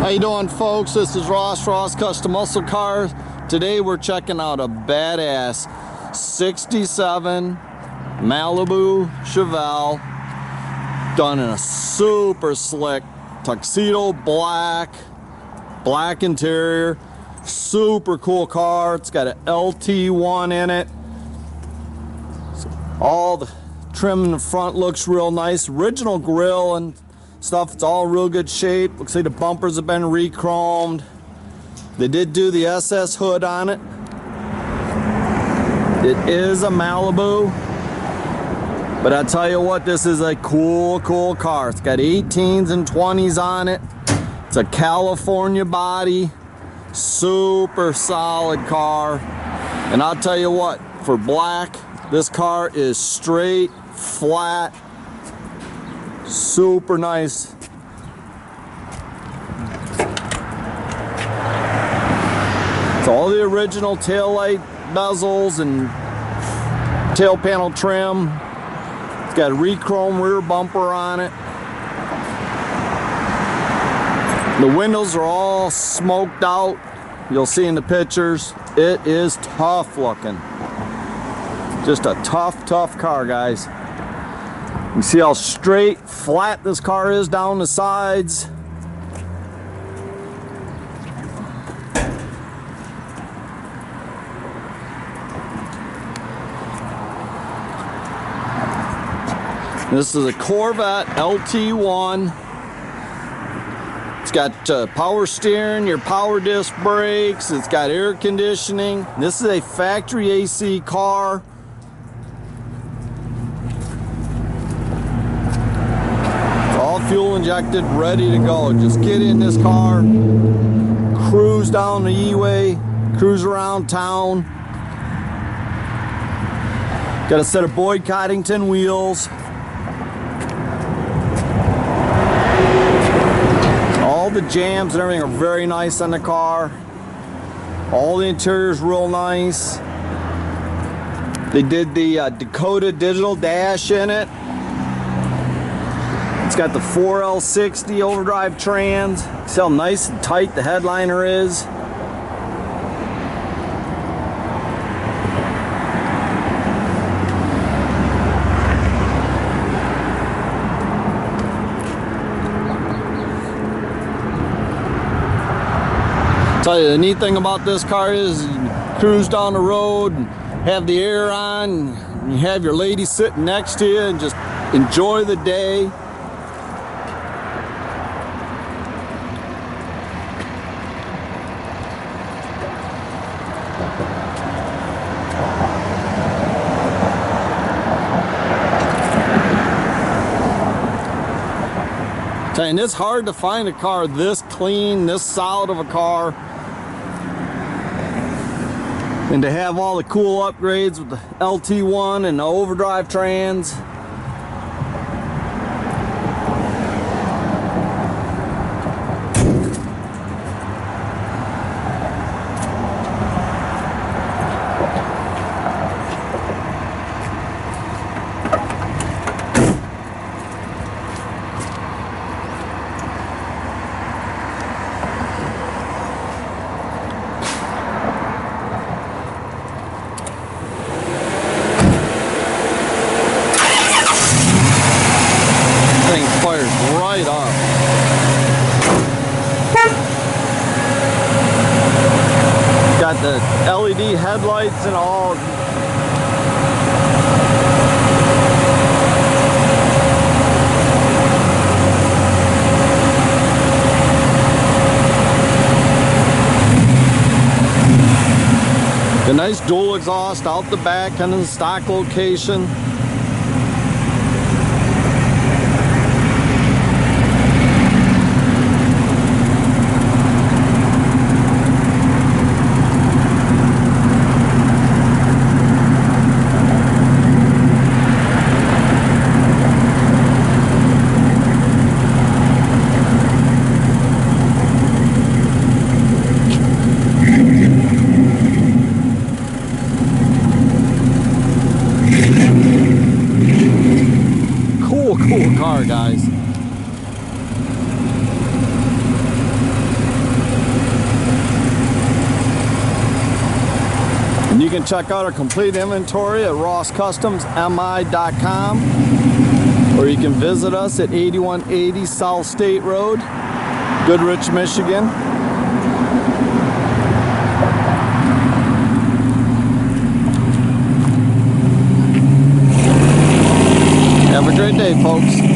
How you doing, folks? This is Ross Custom Muscle Cars. Today we're checking out a badass 67 Malibu Chevelle done in a super slick Tuxedo Black interior. Super cool car. It's got an LT1 in it. All the trim in the front looks real nice. Original grille and stuff, it's all in real good shape. Looks like the bumpers have been re-chromed. They did do the SS hood on it. It is a Malibu, but I tell you what, this is a cool car. It's got 18s and 20s on it. It's a California body, super solid car. And I'll tell you what, for black, this car is straight, flat, super nice. It's all the original taillight bezels and tail panel trim. It's got a re-chrome rear bumper on it. The windows are all smoked out. You'll see in the pictures. It is tough looking. Just a tough car, guys. You see how straight, flat this car is down the sides. This is a Corvette LT1. It's got power steering, your power disc brakes. It's got air conditioning. This is a factory AC car. Fuel injected, ready to go. Just get in this car, cruise down the E-way, cruise around town. Got a set of Boyd Coddington wheels. All the jams and everything are very nice on the car. All the interior is real nice. They did the Dakota digital dash in it. It's got the 4L60 overdrive trans. See how nice and tight the headliner is. Tell you, the neat thing about this car is you cruise down the road and have the air on, and you have your lady sitting next to you and just enjoy the day. And it's hard to find a car this clean, this solid of a car, and to have all the cool upgrades with the LT1 and the overdrive trans. Right up. Got the LED headlights and all. The nice dual exhaust out the back, kind of the stock location. can check out our complete inventory at rosscustomsmi.com, or you can visit us at 8180 South State Road, Goodrich, Michigan. Have a great day, folks.